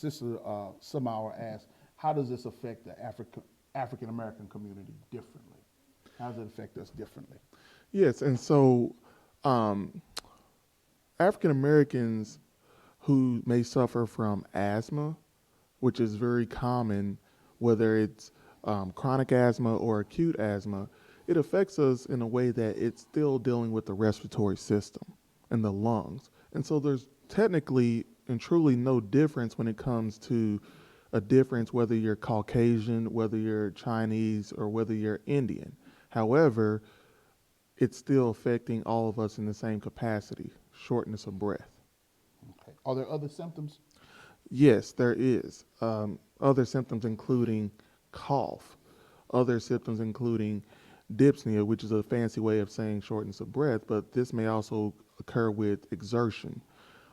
Sister Samara asked, how does this affect the African American community differently? How does it affect us differently? Yes, and so um, African Americans who may suffer from asthma, which is very common, whether it's chronic asthma or acute asthma, it affects us in a way that it's still dealing with the respiratory system and the lungs. And so there's technically and truly no difference when it comes to a difference whether you're Caucasian, whether you're Chinese, or whether you're Indian. However, it's still affecting all of us in the same capacity, shortness of breath. Okay. Are there other symptoms? Yes, there is. Other symptoms including cough, other symptoms including dyspnea, which is a fancy way of saying shortness of breath, but this may also occur with exertion.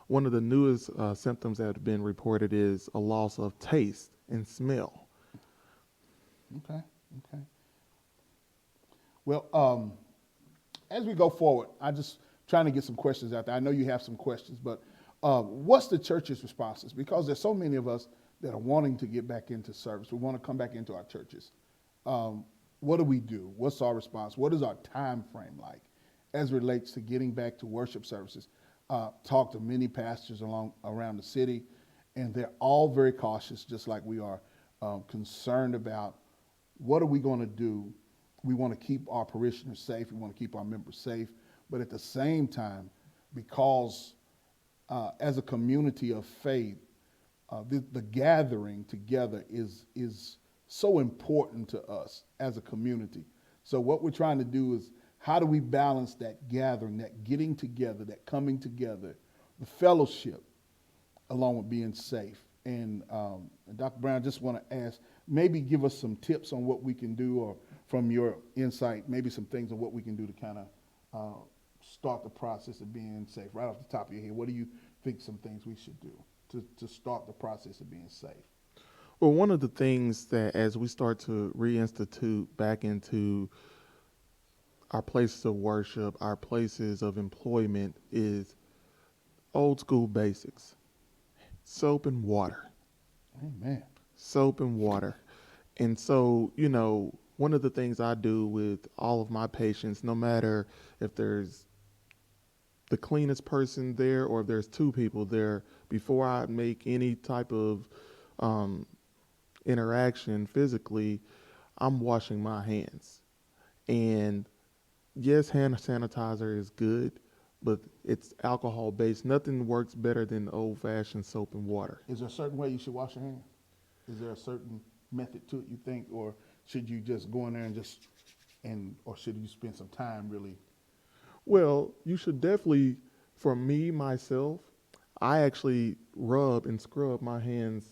One of the newest symptoms that have been reported is a loss of taste and smell. Okay. Okay. Well, as we go forward, I just trying to get some questions out there. I know you have some questions, but what's the church's responses? Because there's so many of us that are wanting to get back into service. We want to come back into our churches. What do we do? What's our response? What is our time frame like as it relates to getting back to worship services? Talk to many pastors around the city, and they're all very cautious, just like we are, concerned about what are we going to do. We want to keep our parishioners safe. We want to keep our members safe. But at the same time, because as a community of faith, the gathering together is so important to us as a community. So what we're trying to do is how do we balance that gathering, that getting together, that coming together, the fellowship, along with being safe. And Dr. Brown, I just want to ask, maybe give us some tips on what we can do, or from your insight, maybe some things on what we can do to kind of start the process of being safe. Right off the top of your head, what do you think some things we should do to start the process of being safe? Well, one of the things that as we start to reinstitute back into our places of worship, our places of employment is old school basics. Soap and water. Amen. Soap and water. And so, one of the things I do with all of my patients, no matter if there's the cleanest person there or if there's two people there, before I make any type of um, interaction physically, I'm washing my hands. And yes, hand sanitizer is good, but it's alcohol based. Nothing works better than old fashioned soap and water. Is there a certain way you should wash your hands? Is there a certain method to it, you think, or should you just go in there or should you spend some time really? Well, you should definitely, for me, myself, I actually rub and scrub my hands,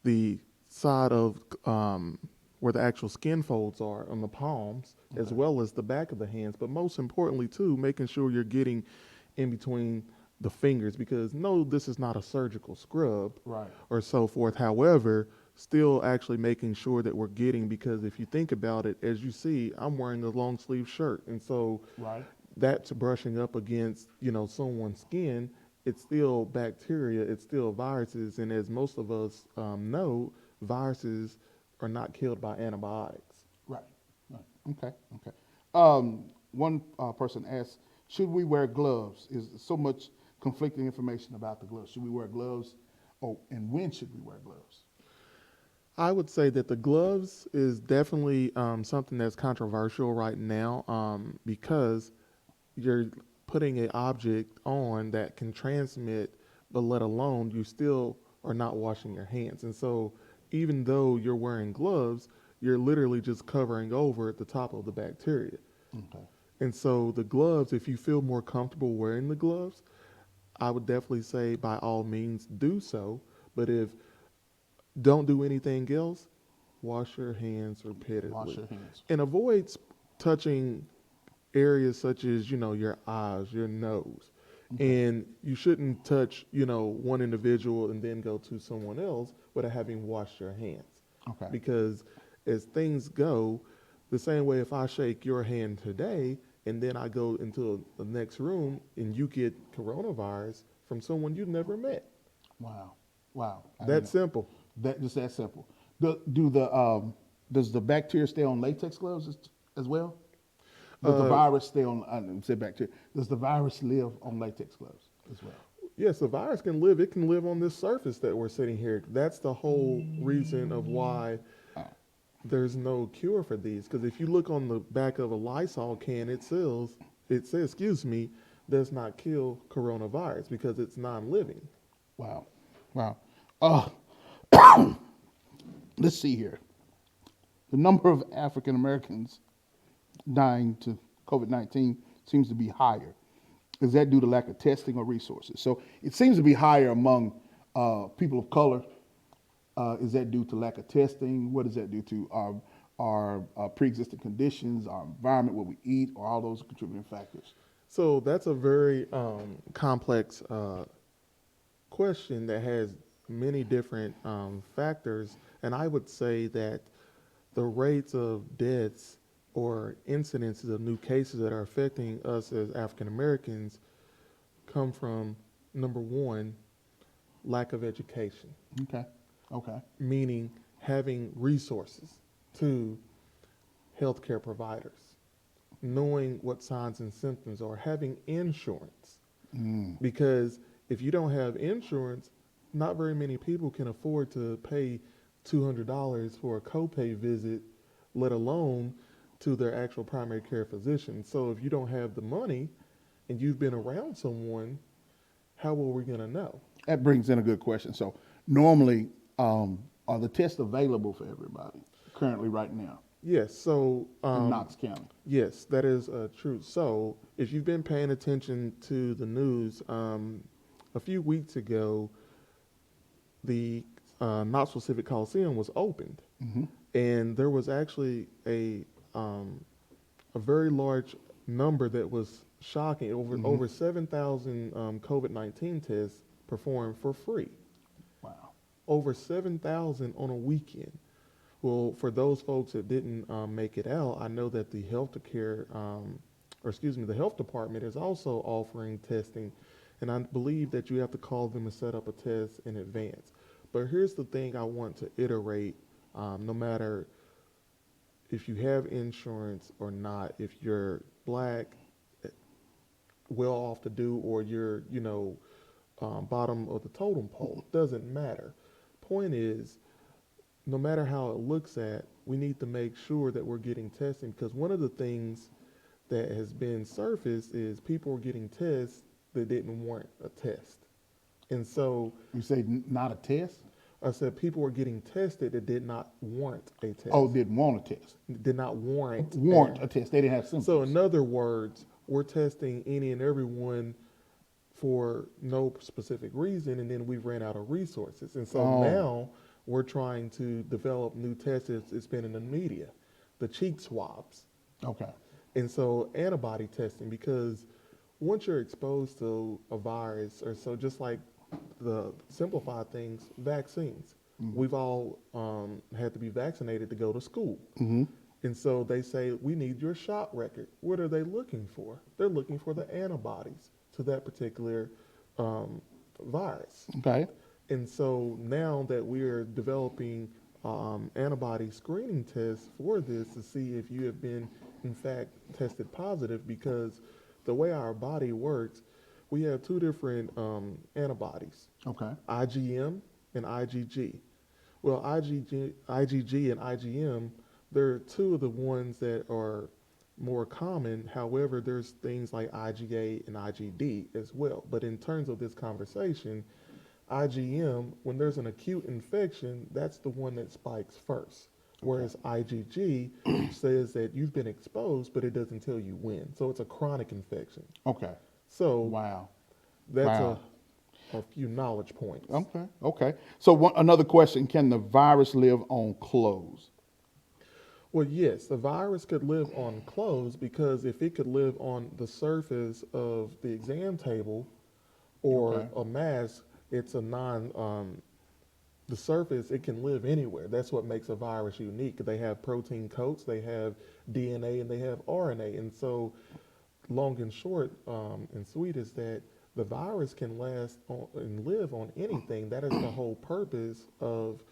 the side of where the actual skin folds are on the palms, as Okay. well as the back of the hands. But most importantly, too, making sure you're getting in between the fingers, because no, this is not a surgical scrub Right. or so forth. However, still actually making sure that we're getting, because if you think about it, as you see, I'm wearing a long sleeve shirt. And so Right. that's brushing up against, someone's skin. It's still bacteria, it's still viruses. And as most of us know, viruses are not killed by antibiotics. Right. Right. Okay. Okay. One person asked, should we wear gloves? Is so much conflicting information about the gloves. Should we wear gloves? And when should we wear gloves? I would say that the gloves is definitely something that's controversial right now, because you're putting an object on that can transmit, but let alone you still are not washing your hands. And so even though you're wearing gloves, you're literally just covering over the top of the bacteria. Okay. And so the gloves, if you feel more comfortable wearing the gloves, I would definitely say by all means do so. But if don't do anything else, wash your hands Wash repeatedly your hands. and avoid touching areas such as, your eyes, your nose. Okay. And you shouldn't touch, one individual and then go to someone else without having washed your hands. Okay. Because as things go, the same way if I shake your hand today and then I go into the next room and you get coronavirus from someone you never met. Wow. Wow. I didn't That know. simple. That simple. Does the bacteria stay on latex gloves as well? Does the Uh, virus stay on? I didn't say bacteria. Does the virus live on latex gloves as well? yes, a virus can live. It can live on this surface that we're sitting here. That's the whole reason of why Oh, there's no cure for these. Because if you look on the back of a Lysol can, it says, excuse me, does not kill coronavirus because it's non-living. wow, wow. Uh, let's see here. The number of African Americans dying to COVID-19 seems to be higher. Is that due to lack of testing or resources? So it seems to be higher among people of color. Is that due to lack of testing? What is that due to? Our pre-existing conditions, our environment, what we eat, or all those contributing factors? So that's a very complex question that has many different factors. And I would say that the rates of deaths or incidences of new cases that are affecting us as African Americans come from number one, lack of education, Okay, okay, meaning having resources to healthcare providers, knowing what signs and symptoms are, having insurance. Because if you don't have insurance, not very many people can afford to pay $200 for a copay visit, let alone to their actual primary care physician. So if you don't have the money and you've been around someone, how are we going to know? that brings in a good question. So normally, are the tests available for everybody currently right now Yes, so in Knox County? yes, that is true. So if you've been paying attention to the news, a few weeks ago, the Knoxville Civic Coliseum was opened, and there was actually a very large number that was shocking. Over 7,000 COVID-19 tests performed for free. Wow. Over 7,000 on a weekend. Well, for those folks that didn't make it out, I know that the the health department is also offering testing, and I believe that you have to call them and set up a test in advance. But here's the thing I want to iterate: no matter if you have insurance or not, if you're black, well off to do, or you're bottom of the totem pole, doesn't matter. Point is, no matter how it looks at, we need to make sure that we're getting testing, because one of the things that has been surfaced is people are getting tests that didn't warrant a test. And so You say not a test? I said people were getting tested that did not warrant a test. Oh, didn't want a test. Did not warrant A test. They didn't have symptoms. So in other words, we're testing any and everyone for no specific reason, and then we ran out of resources. And so now we're trying to develop new tests. It's been in the media, the cheek swabs. Okay. And so antibody testing, because once you're exposed to a virus, or so just like the simplified things, vaccines. We've all had to be vaccinated to go to school. And so they say, we need your shot record. What are they looking for? They're looking for the antibodies to that particular virus. Okay. And so now that we are developing antibody screening tests for this to see if you have been, in fact, tested positive, because the way our body works, we have two different antibodies, Okay. IgM and IgG. Well, IgG and IgM, they're two of the ones that are more common. However, there's things like IgA and IgD as well. But in terms of this conversation, IgM, when there's an acute infection, that's the one that spikes first. Whereas IgG says that you've been exposed, but it doesn't tell you when. So it's a chronic infection. Okay. So Wow. that's Wow. a few knowledge points. Okay. Okay. So another question: can the virus live on clothes? Well, yes, the virus could live on clothes, because if it could live on the surface of the exam table or Okay. a mask, it's the surface, it can live anywhere. That's what makes a virus unique. They have protein coats, they have DNA, and they have RNA. And so long and short and sweet is that the virus can last on, and live on anything. That is the whole purpose of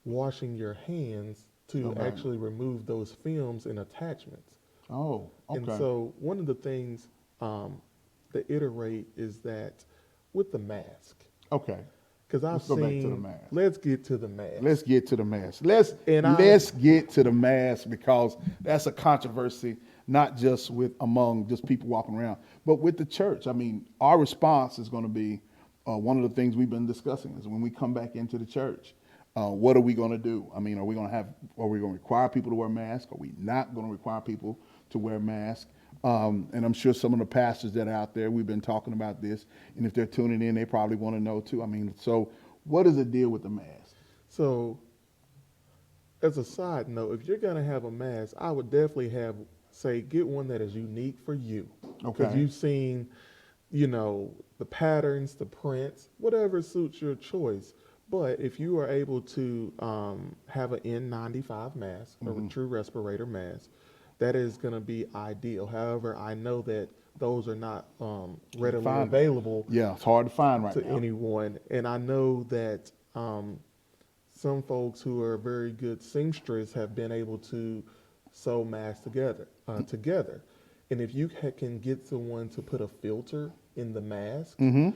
washing your hands All to right. actually remove those films and attachments. Oh, And okay. so one of the things to iterate is that with the mask, Okay. because I've Let's go back to the seen, mask. let's get to the Let's mask. get to the mask. Let's And let's get to the mask because that's a controversy, not just with among just people walking around, but with the church. I mean, our response is going to be one of the things we've been discussing is when we come back into the church, what are we going to do? I mean, are we going to require people to wear masks? Are we not going to require people to wear masks? And I'm sure some of the pastors that are out there, we've been talking about this, and if they're tuning in, they probably want to know too. I mean, so what is the deal with the mask? so, as a side note, if you're gonna have a mask, I would definitely get one that is unique for you, because Okay. you've seen, the patterns, the prints, whatever suits your choice. But if you are able to have an N95 mask or a Hmm. true respirator mask, that is going to be ideal. However, I know that those are not readily Find them. available Yeah, it's hard to find right to now. anyone, and I know that some folks who are very good seamstress have been able to sew masks together. And if you can get someone to put a filter in the mask, Hmm.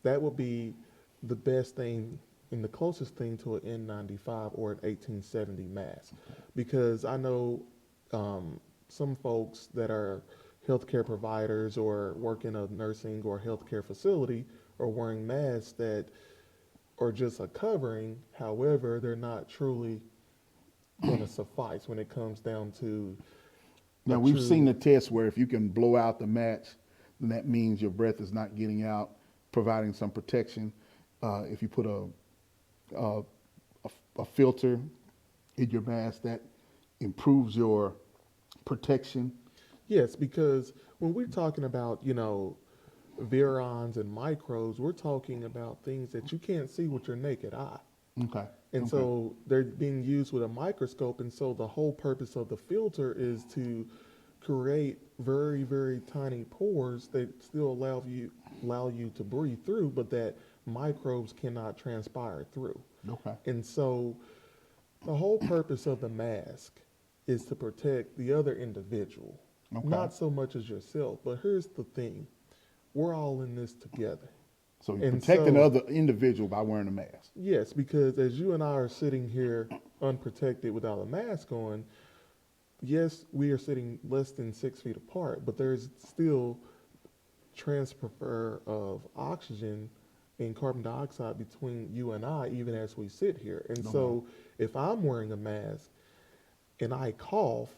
that would be the best thing and the closest thing to an N95 or an 1870 mask. Because I know some folks that are healthcare providers or work in a nursing or healthcare facility are wearing masks that are just a covering. However, they're not truly going to suffice when it comes down to a Now we've seen true. the test where if you can blow out the match, then that means your breath is not getting out, providing some protection. If you put a, a filter in your mask, that improves your protection. Yes, because when we're talking about, virions and microbes, we're talking about things that you can't see with your naked eye. Okay. And Okay. so they're being used with a microscope. And so the whole purpose of the filter is to create very, very tiny pores that still allow you to breathe through, but that microbes cannot transpire through. Okay. And so the whole purpose of the mask is to protect the other individual, Okay. not so much as yourself. But here's the thing, we're all in this together. So you're And protecting the so, other individual by wearing a mask. yes, because as you and I are sitting here unprotected without a mask on, yes, we are sitting less than 6 feet apart, but there's still transfer of oxygen and carbon dioxide between you and I, even as we sit here. And Okay. so if I'm wearing a mask and I cough,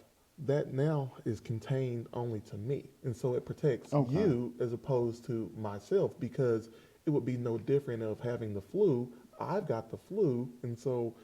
that now is contained only to me. And so it protects Okay. you as opposed to myself, because it would be no different of having the flu. I've got the flu. And so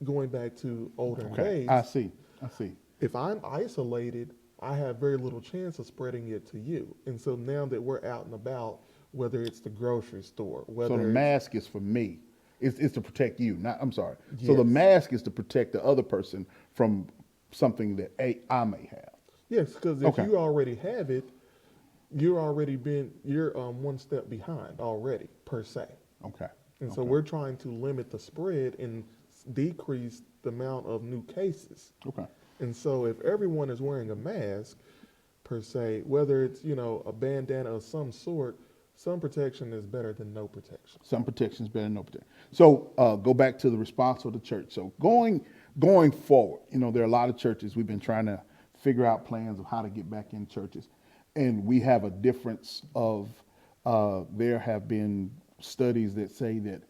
going back to older Okay. I days, see. I see. if I'm isolated, I have very little chance of spreading it to you. And so now that we're out and about, whether it's the grocery store, So the whether it's, mask is for me. It's to protect you. Not. I'm sorry. So the yes, mask is to protect the other person from something that I may have. yes, because if Okay. you already have it, you're one step behind already, per se. Okay. And so Okay. we're trying to limit the spread and decrease the amount of new cases. Okay. And so if everyone is wearing a mask, per se, whether it's, a bandana of some sort, some protection is better than no protection. Some protection is better than no protection. So go back to the response of the church. So going forward, there are a lot of churches. We've been trying to figure out plans of how to get back in churches, and we have a difference of. There have been studies that say that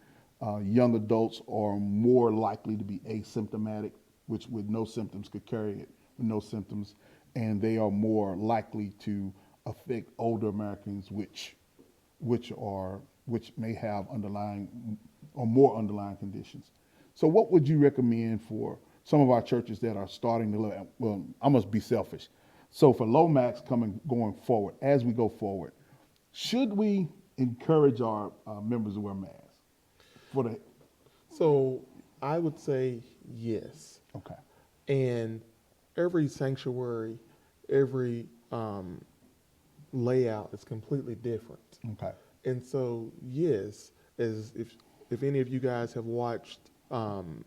young adults are more likely to be asymptomatic, which with no symptoms could carry it with no symptoms, and they are more likely to affect older Americans, which may have underlying or more underlying conditions. So what would you recommend for some of our churches that are starting to look, well, I must be selfish. So for Lomax going forward, as we go forward, should we encourage our members to wear masks? For the So I would say yes. Okay. And every sanctuary, every layout is completely different. Okay. And so, yes, as if any of you guys have watched CNN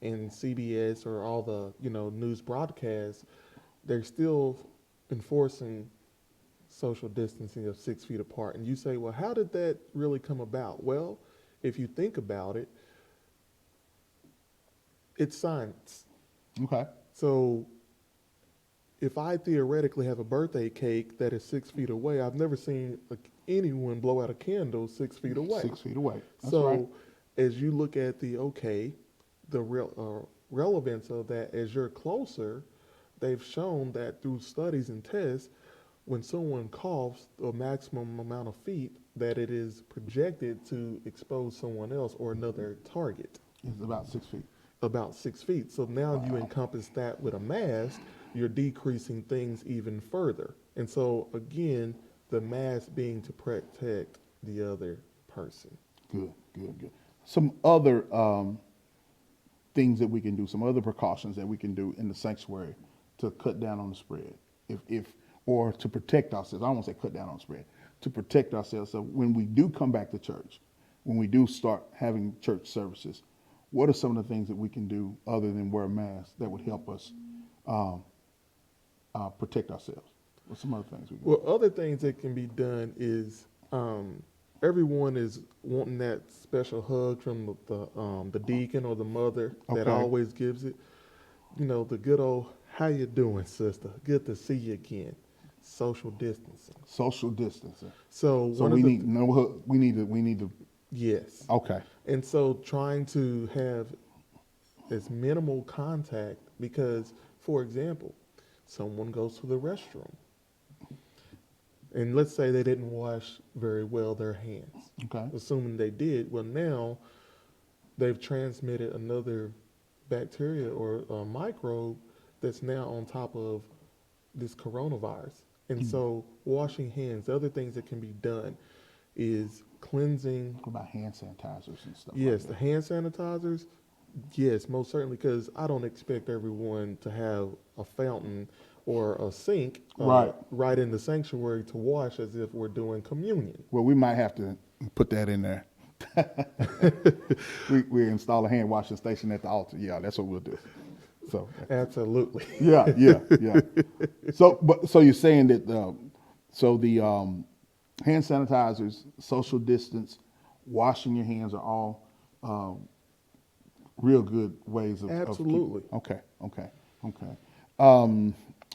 and CBS or all the news broadcasts, they're still enforcing social distancing of 6 feet apart. And you say, well, how did that really come about? Well, if you think about it, it's science. Okay. So if I theoretically have a birthday cake that is 6 feet away, I've never seen anyone blow out a candle 6 feet away. 6 feet away. That's So right. as you look at the real relevance of that, as you're closer, they've shown that through studies and tests, when someone coughs a maximum amount of feet, that it is projected to expose someone else or another target It's about 6 feet. about 6 feet. So now you encompass that with a mask, you're decreasing things even further. And so again, the mask being to protect the other person. Good, good, good. Some other things that we can do, some other precautions that we can do in the sanctuary to cut down on the spread, or to protect ourselves. I don't want to say cut down on the spread, to protect ourselves. So when we do come back to church, when we do start having church services, what are some of the things that we can do other than wear masks that would help us protect ourselves? What's some other things we can do? Well, other things that can be done is everyone is wanting that special hug from the deacon or the mother that Okay. always gives it. The good old, how you doing, sister? Good to see you again. Social distancing. Social distancing. So So one we of the need no hug. We need to. yes. Okay. And so trying to have as minimal contact because, for example, someone goes to the restroom and let's say they didn't wash very well their hands. Okay. Assuming they did, well now they've transmitted another bacteria or a microbe that's now on top of this coronavirus. And so washing hands, the other things that can be done is cleansing. What about hand sanitizers and stuff? Yes, like the that? hand sanitizers. Yes, most certainly, because I don't expect everyone to have a fountain or a sink right in the sanctuary to wash as if we're doing communion. Well, we might have to put that in there. we install a hand washing station at the altar. Yeah, that's what we'll do. So Absolutely. yeah. So you're saying that the hand sanitizers, social distance, washing your hands are all real good ways of Absolutely. Okay.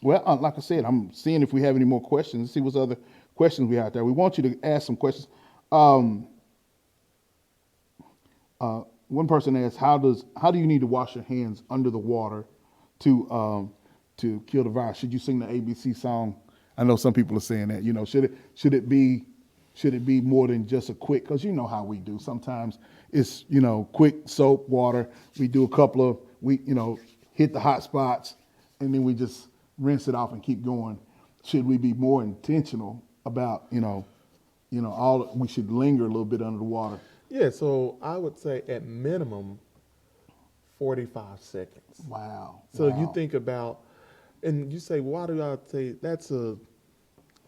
Well, like I said, I'm seeing if we have any more questions. See what's other questions we have out there. We want you to ask some questions. One person asked, "How do you need to wash your hands under the water to kill the virus? Should you sing the ABC song?" I know some people are saying that. Should it be more than just a quick? Because you know how we do. Sometimes it's quick soap, water. We do a couple of hit the hot spots, and then we just rinse it off and keep going. Should we be more intentional about we should linger a little bit under the water? Yeah, so I would say at minimum 45 seconds. Wow. So wow. you think about, and you say, why do I say that's a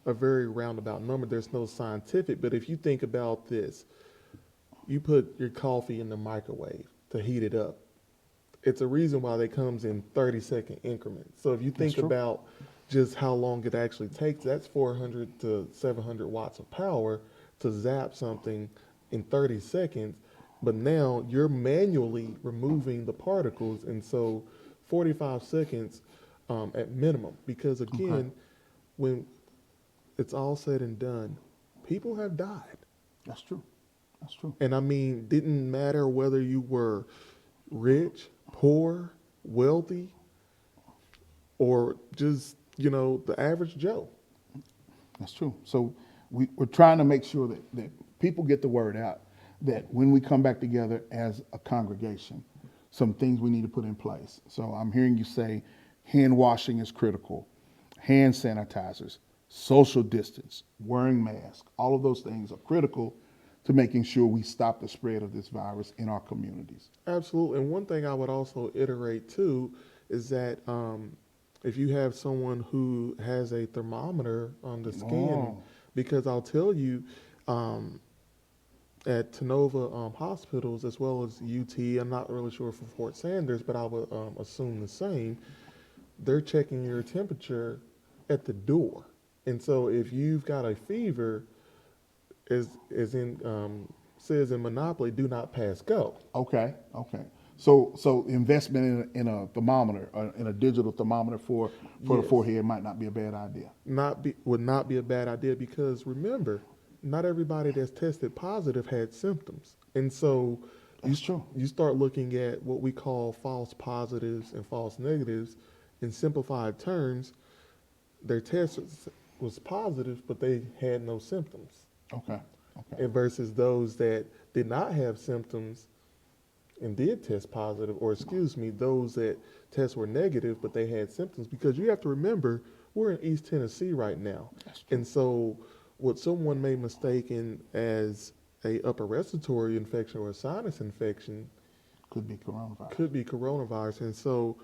very roundabout number? There's no scientific, but if you think about this, you put your coffee in the microwave to heat it up. It's a reason why they comes in 30-second increments. So if you think about just how long it actually takes, that's 400 to 700 watts of power to zap something in 30 seconds, but now you're manually removing the particles, and so 45 seconds at minimum, because again, when it's all said and done, people have died. That's true. And I mean, didn't matter whether you were rich, poor, wealthy, or just, the average Joe. That's true. So we're trying to make sure that people get the word out that when we come back together as a congregation, some things we need to put in place. So I'm hearing you say hand washing is critical, hand sanitizers, social distance, wearing masks, all of those things are critical to making sure we stop the spread of this virus in our communities. Absolutely. And one thing I would also iterate too is that if you have someone who has a thermometer on the skin, Oh, because I'll tell you, um, at Tenova hospitals as well as UT, I'm not really sure for Fort Sanders, but I would assume the same. They're checking your temperature at the door, and so if you've got a fever, as in says in Monopoly, do not pass go. okay, okay. So investment in a thermometer, in a digital thermometer for the Yes. forehead might not be a bad idea. Would not be a bad idea because remember, not everybody that's tested positive had symptoms, and so you That's true. you start looking at what we call false positives and false negatives. In simplified terms, their test was positive, but they had no symptoms, Okay, okay. and versus those that did not have symptoms and did test positive, or excuse me, those that tests were negative but they had symptoms. Because you have to remember, we're in East Tennessee right now, That's true. and so what someone may mistake in as a upper respiratory infection or a sinus infection Could be coronavirus. could be coronavirus. And so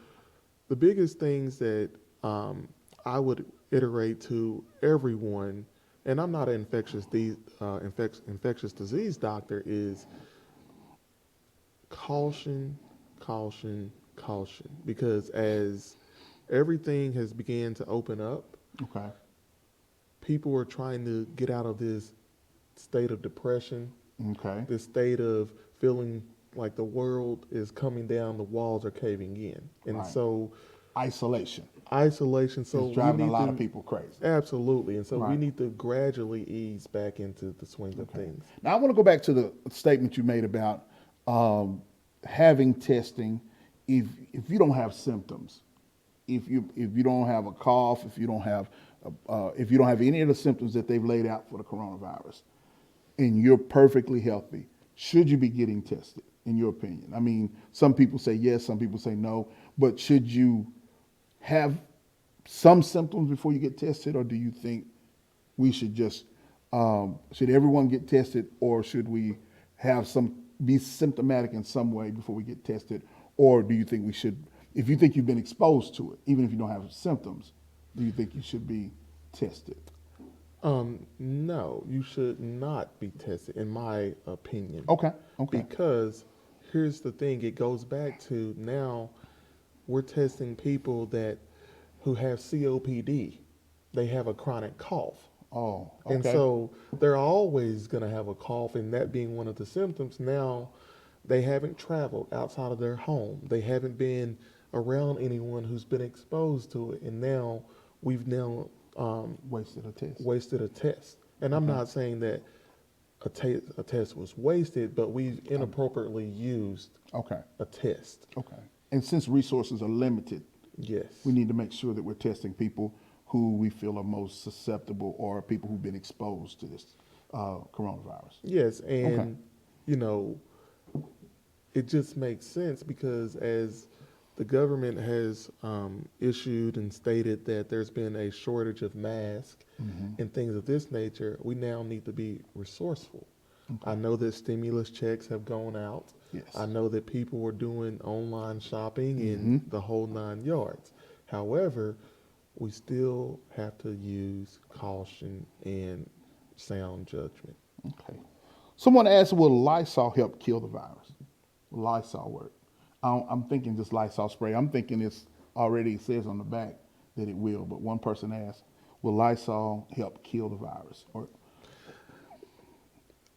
the biggest things that I would iterate to everyone, and I'm not an infectious disease doctor, is caution, caution, caution. Because as everything has began to open up, Okay. people are trying to get out of this state of depression, Okay. this state of feeling like the world is coming down, the walls are caving in. And Right. so Isolation isolation, so is driving we a need lot to, of people crazy. absolutely. And so we Right. need to gradually ease back into the swing of Okay. things. Now I want to go back to the statement you made about having testing if you don't have symptoms, if you don't have a cough, if you don't have any of the symptoms that they've laid out for the coronavirus, and you're perfectly healthy, should you be getting tested? In your opinion, I mean, some people say yes, some people say no, but should you have some symptoms before you get tested, or do you think we should just should everyone get tested, or should we have some be symptomatic in some way before we get tested, or do you think we should, if you think you've been exposed to it, even if you don't have symptoms, do you think you should be tested? No, you should not be tested, in my opinion. Okay, okay, Because here's the thing, it goes back to now we're testing people who have COPD. They have a chronic cough. oh, And okay, so they're always going to have a cough, and that being one of the symptoms. Now, they haven't traveled outside of their home. They haven't been around anyone who's been exposed to it, and now we've wasted a test. wasted a test. And I'm not saying that a test was wasted, but we've inappropriately used Okay, a test. okay. And since resources are limited, Yes. we need to make sure that we're testing people who we feel are most susceptible or people who've been exposed to this coronavirus. Yes, and Okay. you know, it just makes sense because as the government has issued and stated that there's been a shortage of masks and things of this nature, we now need to be resourceful. I know that stimulus checks have gone out. Yes. I know that people were doing online shopping and the whole 9 yards. However, we still have to use caution and sound judgment. Okay. Someone asked, will Lysol help kill the virus? Lysol work. I'm thinking just Lysol spray. I'm thinking it's already says on the back that it will, but one person asked, will Lysol help kill the virus? Or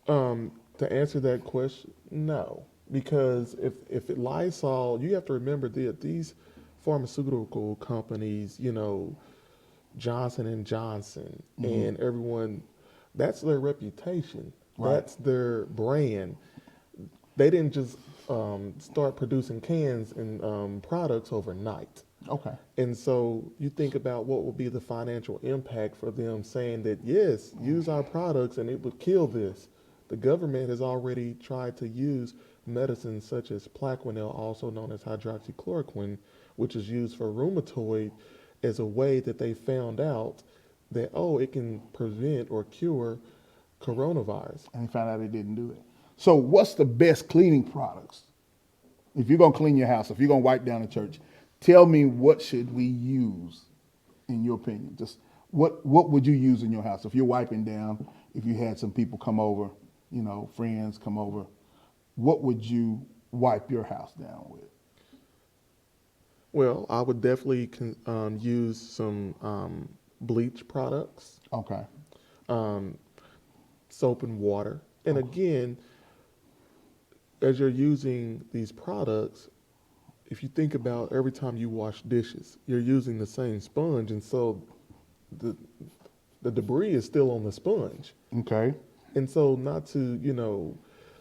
To answer that question, no, because if it Lysol, you have to remember that these pharmaceutical companies, Johnson and Johnson and everyone, that's their reputation, Right. that's their brand. They didn't just start producing cans and products overnight. okay, And so you think about what will be the financial impact for them saying that, yes, use our products and it would kill this. The government has already tried to use medicines such as Plaquenil, also known as hydroxychloroquine, which is used for rheumatoid, as a way that they found out that, it can prevent or cure coronavirus. and they found out they didn't do it. So what's the best cleaning products? If you're gonna clean your house, if you're gonna wipe down the church, tell me, what should we use, in your opinion? Just what would you use in your house if you're wiping down? If you had some people come over, friends come over, what would you wipe your house down with? Well, I would definitely use some bleach products, Okay. um, soap and water. And Okay. again, as you're using these products, if you think about every time you wash dishes, you're using the same sponge, and so the the debris is still on the sponge. Okay. And so, not to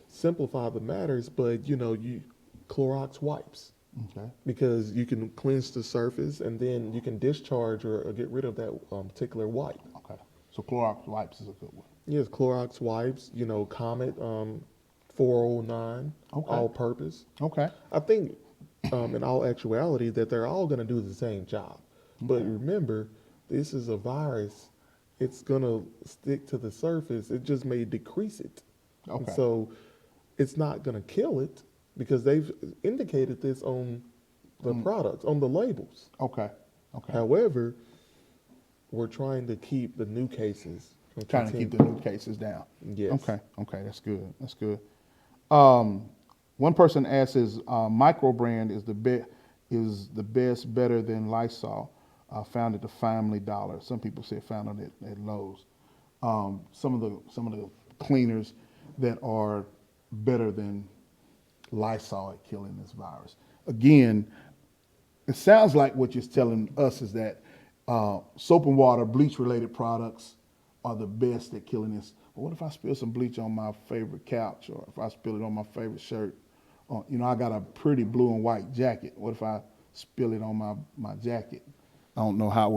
simplify the matters, but you Clorox wipes Okay. because you can cleanse the surface and then you can discharge or get rid of that particular wipe. Okay. So Clorox wipes is a good one. Yes, Clorox wipes, Comet 409, Okay. all purpose. Okay. I think, in all actuality, that they're all going to do the same job. But Okay. remember, this is a virus. It's going to stick to the surface. It just may decrease it. And Okay. so it's not going to kill it because they've indicated this on the products, on the labels. Okay. Okay. However, we're trying to keep the new cases from Trying to keep the new cases down. Yes. Okay. Okay. That's good. That's good. One person asks, "Is micro brand is the best better than Lysol? Found at the Family Dollar. Some people say found it at Lowe's. Some of the cleaners that are better than Lysol at killing this virus." Again, it sounds like what you're telling us is that soap and water, bleach related products are the best at killing this. But what if I spill some bleach on my favorite couch, or if I spill it on my favorite shirt? I got a pretty blue and white jacket. What if I spill it on my jacket? I don't know how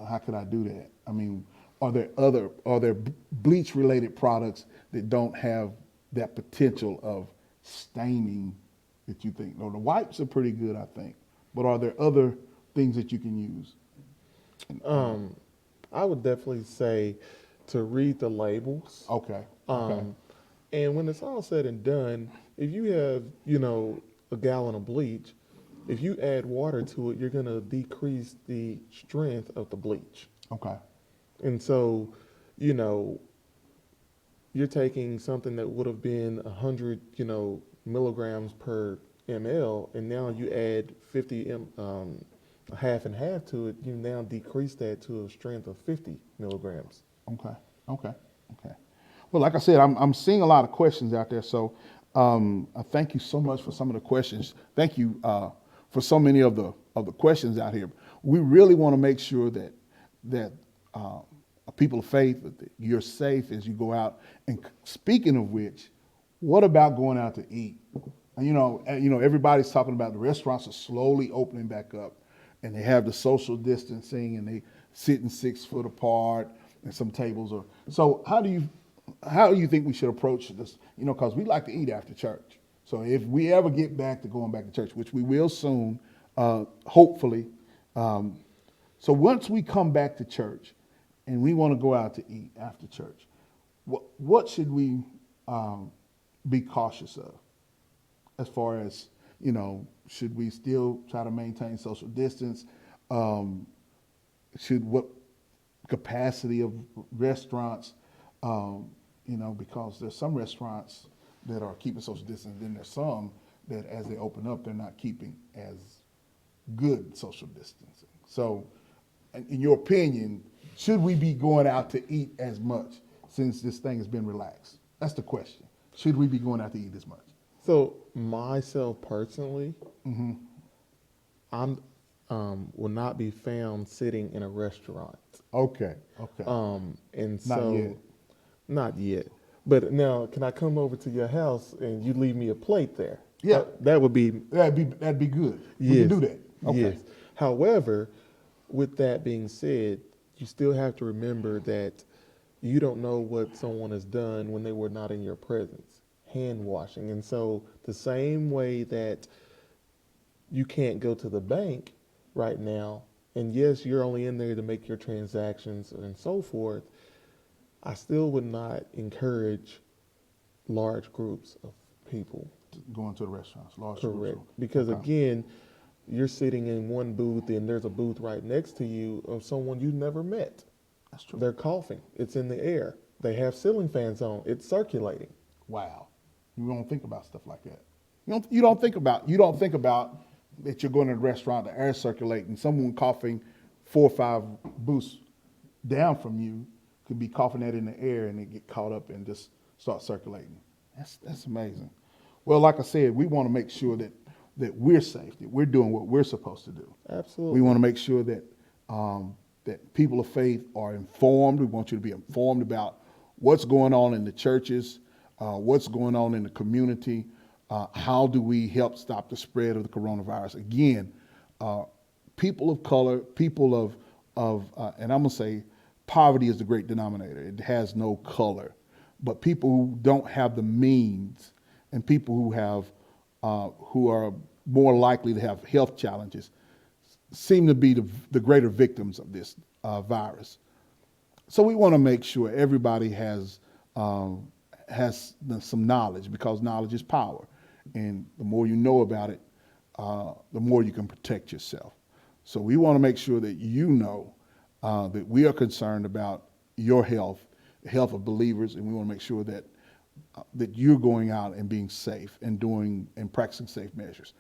how could I do that? I mean, are there bleach related products that don't have that potential of staining that you think? No, the wipes are pretty good, I think. But are there other things that you can use? I would definitely say to read the labels. Okay. Okay. And when it's all said and done, if you have, a gallon of bleach, if you add water to it, you're going to decrease the strength of the bleach. Okay. And so, you're taking something that would have been 100, milligrams per ml, and now you add 50 half and half to it, you now decrease that to a strength of 50 milligrams. Okay. Okay. Okay. Well, like I said, I'm seeing a lot of questions out there. So I thank you so much for some of the questions. Thank you for so many of the questions out here. We really want to make sure that people of faith, that you're safe as you go out. And speaking of which, what about going out to eat? And, everybody's talking about the restaurants are slowly opening back up, and they have the social distancing, and they sitting 6 foot apart, and some tables are. So how do you think we should approach this? Because we like to eat after church. So if we ever get back to going back to church, which we will soon, hopefully. So once we come back to church, and we want to go out to eat after church, what should we be cautious of? As far as, should we still try to maintain social distance? What capacity of restaurants? Because there's some restaurants that are keeping social distance, then there's some that as they open up, they're not keeping as good social distancing. So in your opinion, should we be going out to eat as much since this thing has been relaxed? That's the question. Should we be going out to eat as much? So myself personally, I'm will not be found sitting in a restaurant. Okay. Okay. And Not so yet. not yet. But now, can I come over to your house and you leave me a plate there? Yeah. That would be That'd be good. We can do that. Okay. Yes. However, with that being said, you still have to remember that you don't know what someone has done when they were not in your presence. Hand washing. And so the same way that you can't go to the bank right now, and yes, you're only in there to make your transactions and so forth, I still would not encourage large groups of people going to the restaurants, large Correct. groups. Because Okay. again, you're sitting in one booth and there's a booth right next to you of someone you never met. That's true. They're coughing. It's in the air. They have ceiling fans on. It's circulating. Wow. You don't think about stuff like that. You don't think about that you're going to a restaurant, the air circulating, someone coughing 4 or 5 booths down from you could be coughing that in the air and it get caught up and just start circulating. That's amazing. Well, like I said, we want to make sure that we're safe, that we're doing what we're supposed to do. Absolutely. We want to make sure that that people of faith are informed. We want you to be informed about what's going on in the churches, what's going on in the community. How do we help stop the spread of the coronavirus? Again, people of color, people of and I'm gonna say poverty is the great denominator. It has no color, but people who don't have the means and people who are more likely to have health challenges seem to be the greater victims of this virus. So we want to make sure everybody has some knowledge, because knowledge is power, and the more you know about it, the more you can protect yourself. So we want to make sure that you know that we are concerned about your health, the health of believers, and we want to make sure that that you're going out and being safe and doing and practicing safe measures.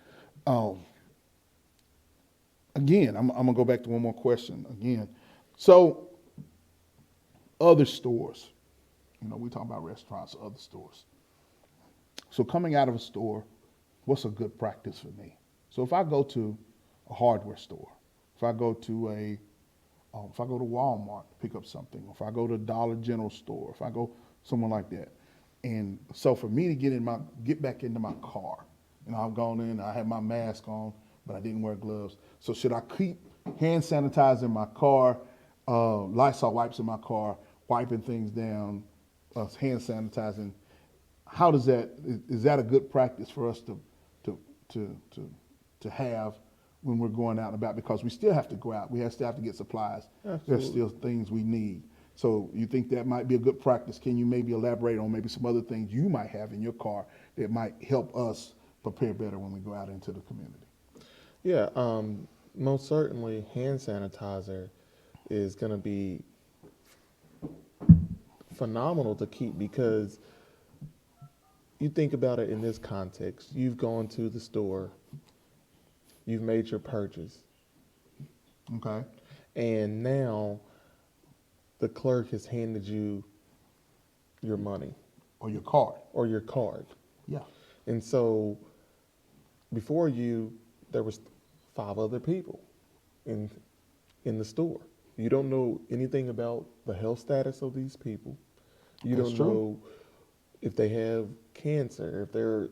Again, I'm gonna go back to one more question again. So other stores, we talk about restaurants, other stores. So coming out of a store, what's a good practice for me? So if I go to a hardware store, if I go to Walmart to pick up something, if I go to a Dollar General store, if I go somewhere like that, and so for me to get back into my car, I've gone in, I have my mask on, but I didn't wear gloves. So should I keep hand sanitizer in my car, Lysol wipes in my car, wiping things down, hand sanitizing? How does is that a good practice for us to have when we're going out and about? Because we still have to go out. Still have to get supplies. Absolutely. There's still things we need. So you think that might be a good practice? Can you maybe elaborate on maybe some other things you might have in your car that might help us prepare better when we go out into the community? Yeah, most certainly hand sanitizer is going to be phenomenal to keep, because you think about it in this context. You've gone to the store, you've made your purchase. Okay. And now the clerk has handed you your money. Or your card. Or your card. Yeah. And so before you, there was 5 other people in the store. You don't know anything about the health status of these people. You That's don't true. know if they have cancer, if they're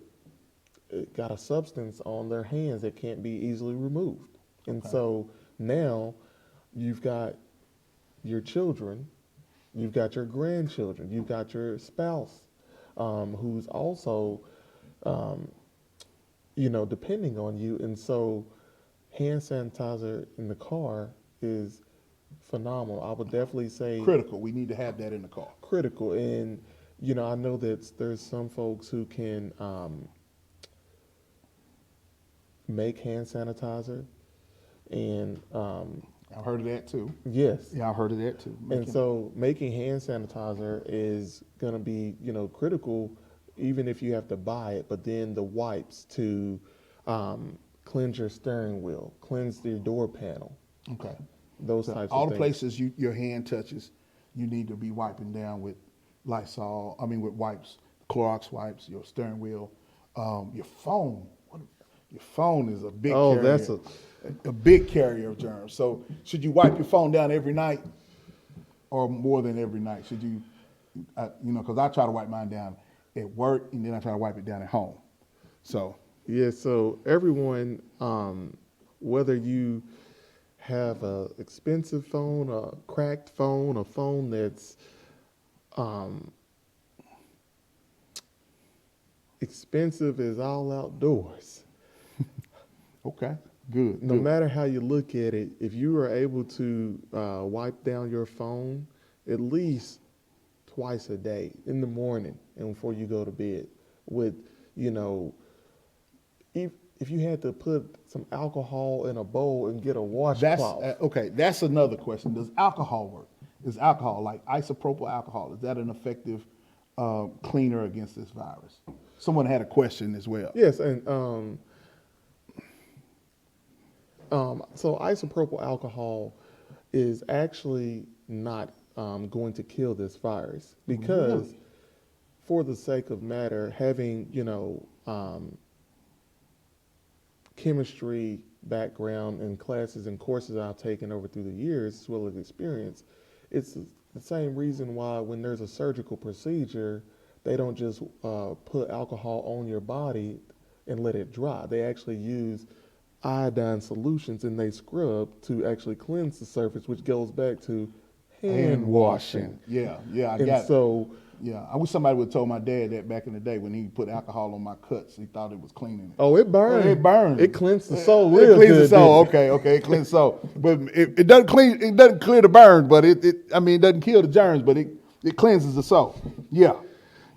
got a substance on their hands that can't be easily removed. And Okay. so now you've got your children, you've got your grandchildren, you've got your spouse, who's also, depending on you. And so hand sanitizer in the car is phenomenal. I would definitely say Critical. We need to have that in the car. critical. And, I know that there's some folks who can make hand sanitizer. And I've heard of that too. yes. Yeah, I've heard of that too. And so making hand sanitizer is going to be, critical, even if you have to buy it. But then the wipes to cleanse your steering wheel, cleanse your door panel, Okay. those So types all of the things. places your hand touches, you need to be wiping down with Lysol. With wipes, Clorox wipes, your steering wheel, your phone. Your phone is a big Oh, carrier. that's a big carrier of germs. So should you wipe your phone down every night, or more than every night? Should you, because I try to wipe mine down at work, and then I try to wipe it down at home. So Yeah, so everyone, whether you have a expensive phone, a cracked phone, a phone that's expensive as all outdoors, okay, good. no good. matter how you look at it, if you are able to wipe down your phone at least twice a day, in the morning and before you go to bed, with, if you had to put some alcohol in a bowl and get a That's washcloth. okay. That's another question. Does alcohol work? Is alcohol, like isopropyl alcohol, is that an effective cleaner against this virus? Someone had a question as well. Yes, and so isopropyl alcohol is actually not going to kill this virus because, Really? for the sake of matter, having chemistry background and classes and courses I've taken over through the years, as well as experience, it's the same reason why when there's a surgical procedure, they don't just put alcohol on your body and let it dry. They actually use iodine solutions and they scrub to actually cleanse the surface, which goes back to hand washing. Yeah, I And got it. so, Yeah, I wish somebody would have told my dad that back in the day when he put alcohol on my cuts. He thought it was cleaning it. oh, it burns. It burns. It cleans the soul It real cleans good. the soul. didn't it? Okay, it cleans the soul. But it doesn't clean. It doesn't clear the burn, but it doesn't kill the germs, but it cleanses the soul. Yeah.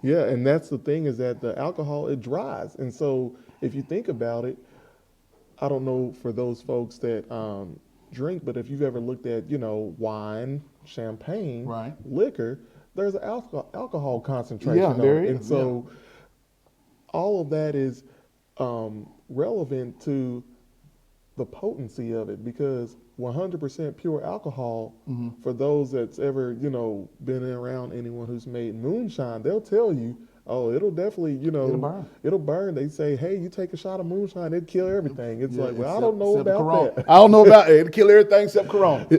Yeah, and that's the thing is that the alcohol, it dries. And so if you think about it, I don't know for those folks that drink, but if you've ever looked at, wine, champagne, Right. liquor, there's an alcohol concentration Yeah, on there it. is, And so all of that is relevant to the potency of it because 100% pure alcohol, for those that's ever, been around anyone who's made moonshine, they'll tell you, oh, it'll definitely, It'll burn. It'll burn. They say, hey, you take a shot of moonshine, it'll kill everything. It's Yeah, like, well, I except- don't know except Corona. about that. I don't know about it. It'll kill everything except Corona. Hey,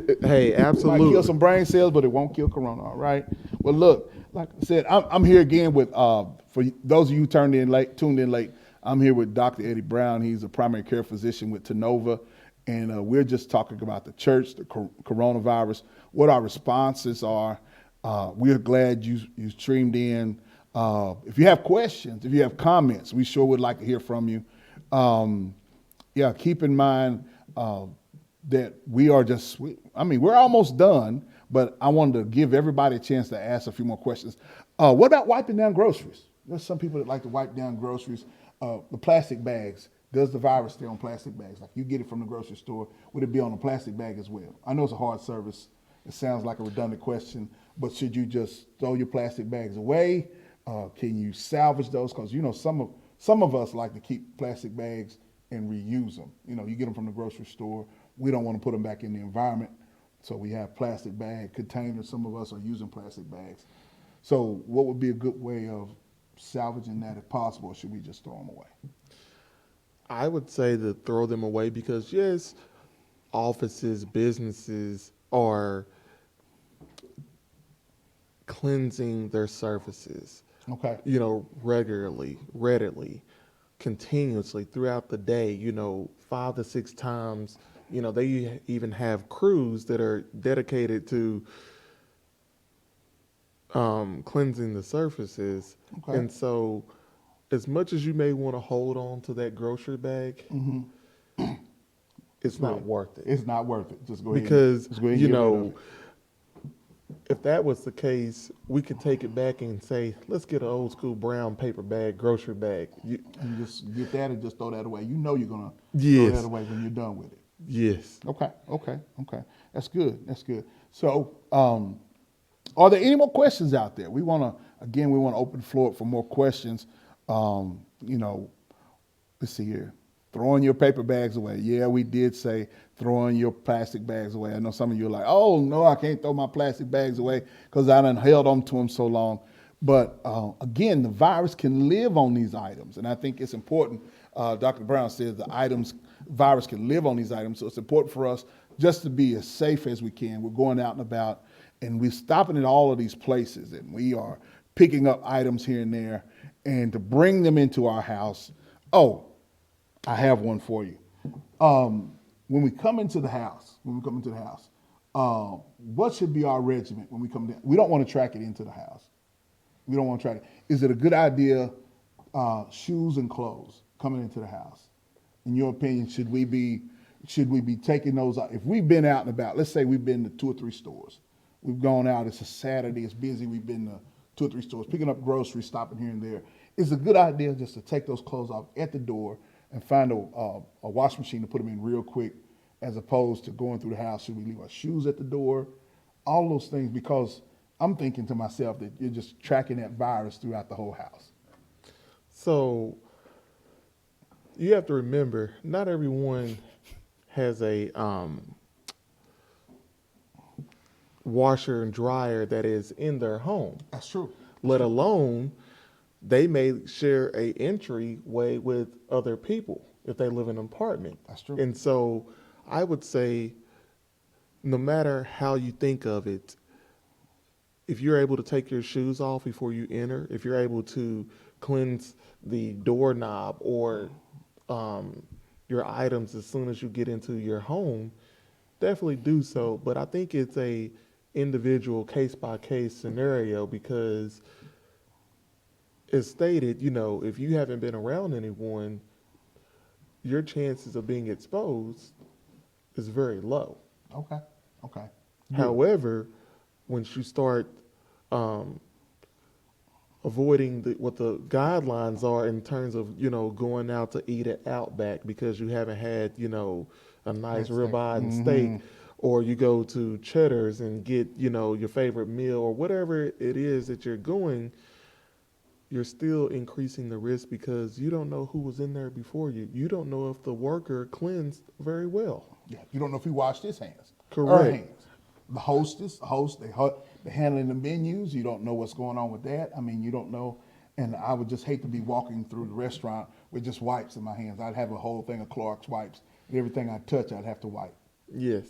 It might absolutely. kill some brain cells, but it won't kill Corona. All right. Well, look, like I said, I'm here again with for those of you who tuned in late. I'm here with Dr. Eddie Brown. He's a primary care physician with Tenova, and we're just talking about the church, the coronavirus, what our responses are. We're glad you streamed in. If you have questions, if you have comments, we sure would like to hear from you. Yeah, keep in mind that we're almost done, but I wanted to give everybody a chance to ask a few more questions. What about wiping down groceries? There's some people that like to wipe down groceries. The plastic bags, does the virus stay on plastic bags? Like you get it from the grocery store, would it be on a plastic bag as well? I know it's a hard service. It sounds like a redundant question, but should you just throw your plastic bags away? Can you salvage those? Because some of us like to keep plastic bags and reuse them. You get them from the grocery store. We don't want to put them back in the environment, so we have plastic bag containers. Some of us are using plastic bags. So what would be a good way of salvaging that if possible, or should we just throw them away? I would say to throw them away because, yes, offices, businesses are cleansing their surfaces. Okay. Regularly, readily, continuously throughout the day, 5 to 6 times. They even have crews that are dedicated to cleansing the surfaces. Okay. And so as much as you may want to hold on to that grocery bag, it's not worth it. It's not worth it. Just go ahead. Because, just go ahead and get rid of it. if that was the case, we could take it back and say, let's get an old school brown paper bag, grocery bag. And just get that and just throw that away. You're gonna throw Yes. that away when you're done with it. Yes. Okay. That's good. So, are there any more questions out there? We want to open the floor up for more questions. Let's see here. Throwing your paper bags away. Yeah, we did say throwing your plastic bags away. I know some of you are like, oh, no, I can't throw my plastic bags away because I done held on to them so long. But again, the virus can live on these items. And I think it's important. Dr. Brown says virus can live on these items. So it's important for us just to be as safe as we can. We're going out and about and we're stopping at all of these places and we are picking up items here and there and to bring them into our house. Oh, I have one for you. When we come into the house, what should be our regimen when we come down? We don't want to track it into the house. We don't want to track it. Is it a good idea, shoes and clothes coming into the house? In your opinion, should we be taking those out? If we've been out and about, let's say we've been to 2 or 3 stores. We've gone out, it's a Saturday, it's busy, we've been to 2 or 3 stores, picking up groceries, stopping here and there. Is it a good idea just to take those clothes off at the door, and find a wash machine to put them in real quick, as opposed to going through the house. Should we leave our shoes at the door? All those things, because I'm thinking to myself that you're just tracking that virus throughout the whole house. So you have to remember, not everyone has a washer and dryer that is in their home. That's true. Let alone they may share a entryway with other people if they live in an apartment. That's true. And so I would say, no matter how you think of it, if you're able to take your shoes off before you enter, if you're able to cleanse the doorknob or your items as soon as you get into your home, definitely do so. But I think it's a individual case by case scenario, because as stated, if you haven't been around anyone, your chances of being exposed is very low. Okay. However, once you start avoiding what the guidelines are in terms of, going out to eat at Outback because you haven't had, a nice ribeye and steak, or you go to Cheddar's and get, your favorite meal or whatever it is that you're going, you're still increasing the risk because you don't know who was in there before you. You don't know if the worker cleansed very well. Yeah, you don't know if he washed his hands. Correct. Her hands. The host, they're handling the menus. You don't know what's going on with that. I mean, you don't know. And I would just hate to be walking through the restaurant with just wipes in my hands. I'd have a whole thing of Clorox wipes. And everything I touch, I'd have to wipe. Yes.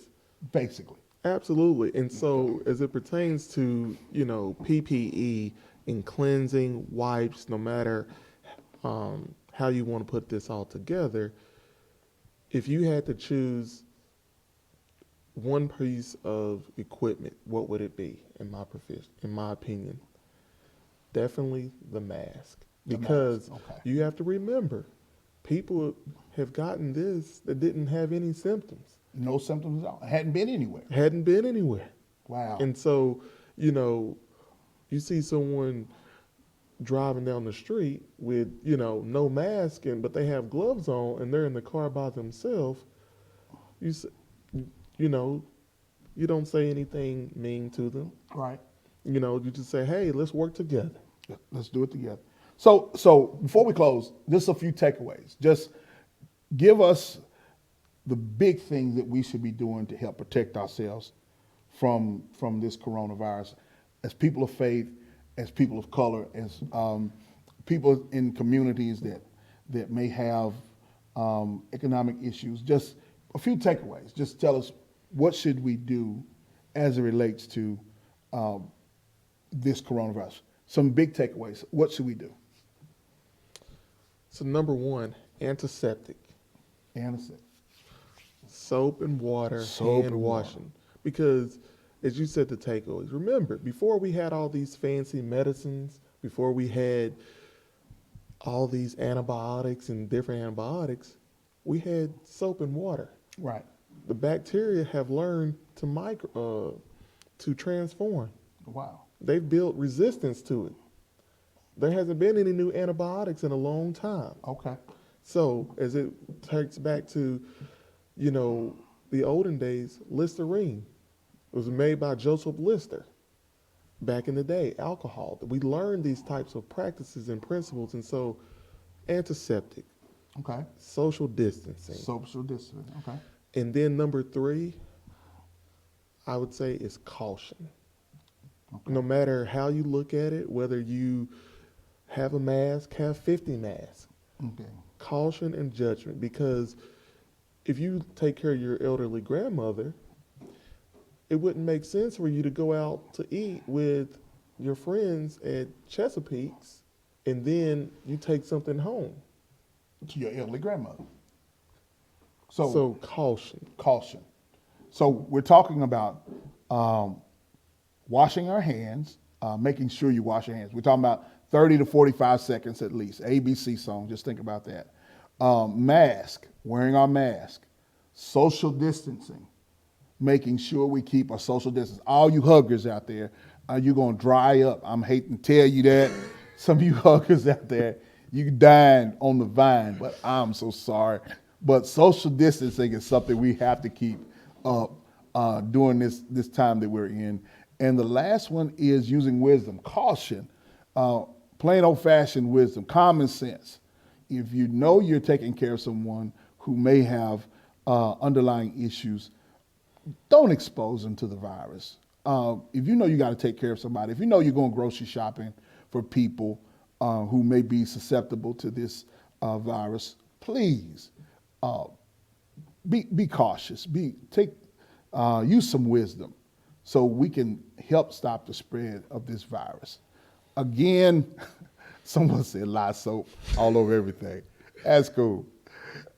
Basically. Absolutely. And so as it pertains to, PPE and cleansing wipes, no matter how you want to put this all together, if you had to choose one piece of equipment, what would it be, in my opinion? Definitely the mask. Because you have to remember, people have gotten this that didn't have any symptoms. No symptoms at all. Hadn't been anywhere. Wow. And so, you see someone driving down the street with, no mask, but they have gloves on and they're in the car by themselves. You don't say anything mean to them. Right. You just say, hey, let's work together. Let's do it together. So before we close, just a few takeaways. Just give us the big things that we should be doing to help protect ourselves from this coronavirus, as people of faith, as people of color, as people in communities that may have economic issues. Just a few takeaways. Just tell us, what should we do as it relates to this coronavirus? Some big takeaways. What should we do? So number one, antiseptic. Antiseptic. Soap and water, hand washing. Because as you said, the takeaways. Remember, before we had all these fancy medicines, before we had all these antibiotics and different antibiotics, we had soap and water. Right. The bacteria have learned to transform. Wow. They've built resistance to it. There hasn't been any new antibiotics in a long time. Okay. So as it takes back to, the olden days, Listerine. It was made by Joseph Lister back in the day, alcohol. We learned these types of practices and principles, and so antiseptic. Okay. Social distancing. Social distancing, okay. And then number three, I would say, is caution. Okay. No matter how you look at it, whether you have a mask, have 50 masks. Okay. Caution and judgment, because if you take care of your elderly grandmother, it wouldn't make sense for you to go out to eat with your friends at Chesapeake's and then you take something home. To your elderly grandmother. So caution. Caution. So we're talking about washing our hands, making sure you wash your hands. We're talking about 30 to 45 seconds at least. ABC song, just think about that. Mask, wearing our mask. Social distancing, making sure we keep a social distance. All you huggers out there, you're going to dry up. I'm hating to tell you that. Some of you huggers out there, You dying on the vine, but I'm so sorry. But social distancing is something we have to keep up during this time that we're in. And the last one is using wisdom, caution, plain old-fashioned wisdom, common sense. If you know you're taking care of someone who may have underlying issues, don't expose them to the virus. If you know you got to take care of somebody, if you know you're going grocery shopping for people who may be susceptible to this virus, please be cautious. Use some wisdom so we can help stop the spread of this virus. Again, someone said lye soap all over everything. That's cool.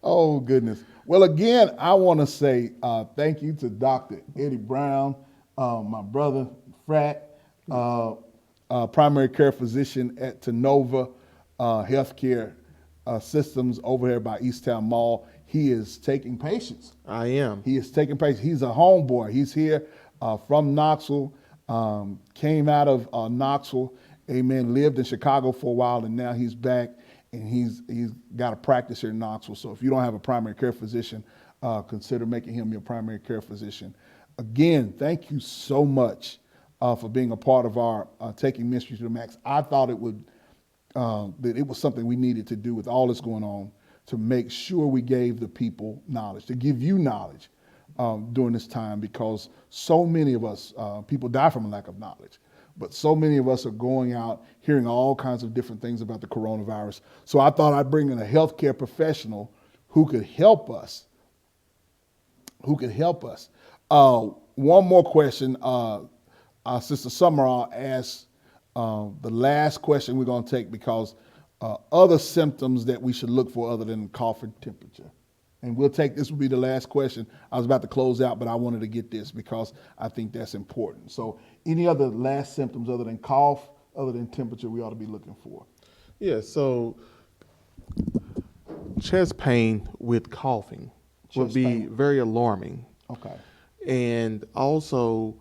Oh, goodness. Well, again, I want to say thank you to Dr. Eddie Brown, my brother, frat, primary care physician at Tenova Healthcare Systems over here by Easttown Mall. He is taking patients. I am. He is taking patients. He's a homeboy. He's here from Knoxville, came out of Knoxville, amen, lived in Chicago for a while, and now he's back, and he's got a practice here in Knoxville. So if you don't have a primary care physician, consider making him your primary care physician. Again, thank you so much for being a part of our Taking Ministry to the Max. I thought that it was something we needed to do with all that's going on, to make sure we gave the people knowledge, to give you knowledge during this time, because so many of us, people die from a lack of knowledge, but so many of us are going out hearing all kinds of different things about the coronavirus. So I thought I'd bring in a healthcare professional who could help us. One more question. Sister Summerall asked the last question we're going to take, because other symptoms that we should look for other than cough and temperature. And this will be the last question. I was about to close out, but I wanted to get this because I think that's important. So any other last symptoms other than cough, other than temperature, we ought to be looking for? Yeah, so chest pain with coughing would be very alarming. Okay. And also,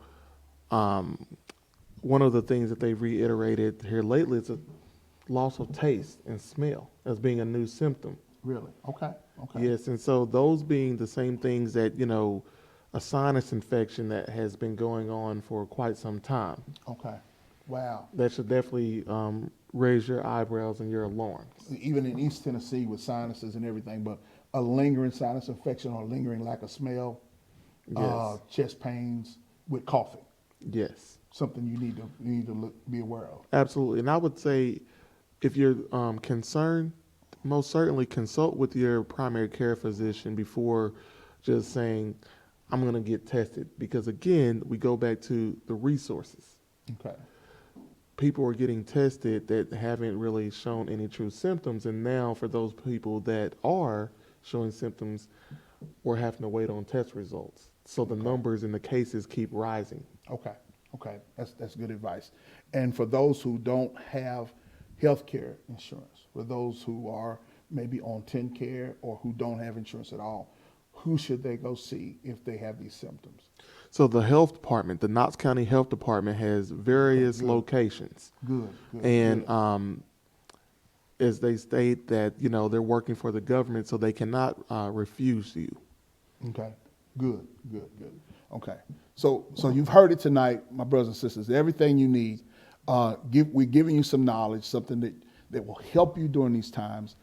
one of the things that they've reiterated here lately is a loss of taste and smell as being a new symptom. Really? Okay. Yes, and so those being the same things that, a sinus infection that has been going on for quite some time. Okay. Wow. That should definitely raise your eyebrows and your alarms. Even in East Tennessee with sinuses and everything, but a lingering sinus infection or lingering lack of smell, Yes. chest pains with coughing. Yes. Something you need to be aware of. Absolutely. And I would say if you're concerned, most certainly consult with your primary care physician before just saying, I'm going to get tested. Because again, we go back to the resources. Okay. People are getting tested that haven't really shown any true symptoms. And now for those people that are showing symptoms, we're having to wait on test results. So the numbers and the cases keep rising. Okay. That's good advice. And for those who don't have health care insurance, for those who are maybe on TennCare or who don't have insurance at all, who should they go see if they have these symptoms? So the health department, the Knox County Health Department, has various locations. Good. And as they state that, they're working for the government, so they cannot refuse you. Okay. Good. Okay. So you've heard it tonight, my brothers and sisters. Everything you need. We're giving you some knowledge, something that will help you during these times.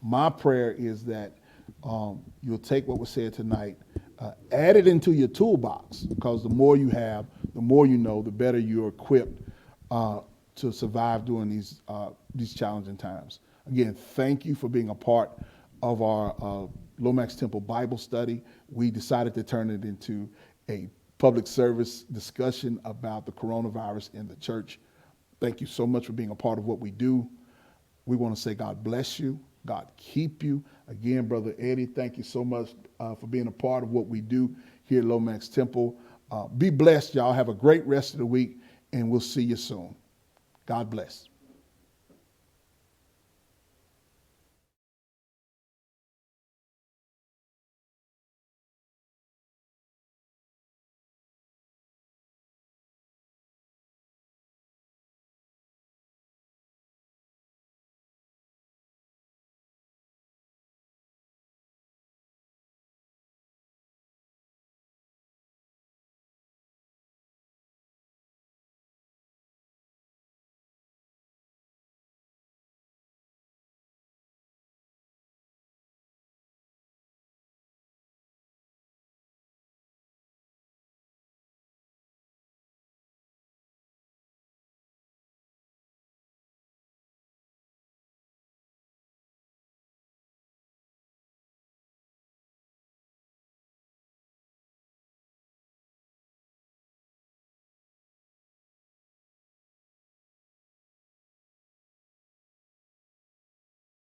My prayer is that you'll take what was said tonight, add it into your toolbox, because the more you have, the more you know, the better you're equipped to survive during these challenging times. Again, thank you for being a part of our Lomax Temple Bible study. We decided to turn it into a public service discussion about the coronavirus in the church. Thank you so much for being a part of what we do. We want to say God bless you, God keep you. Again, Brother Eddie, thank you so much for being a part of what we do here at Lomax Temple. Be blessed, y'all. Have a great rest of the week, and we'll see you soon. God bless.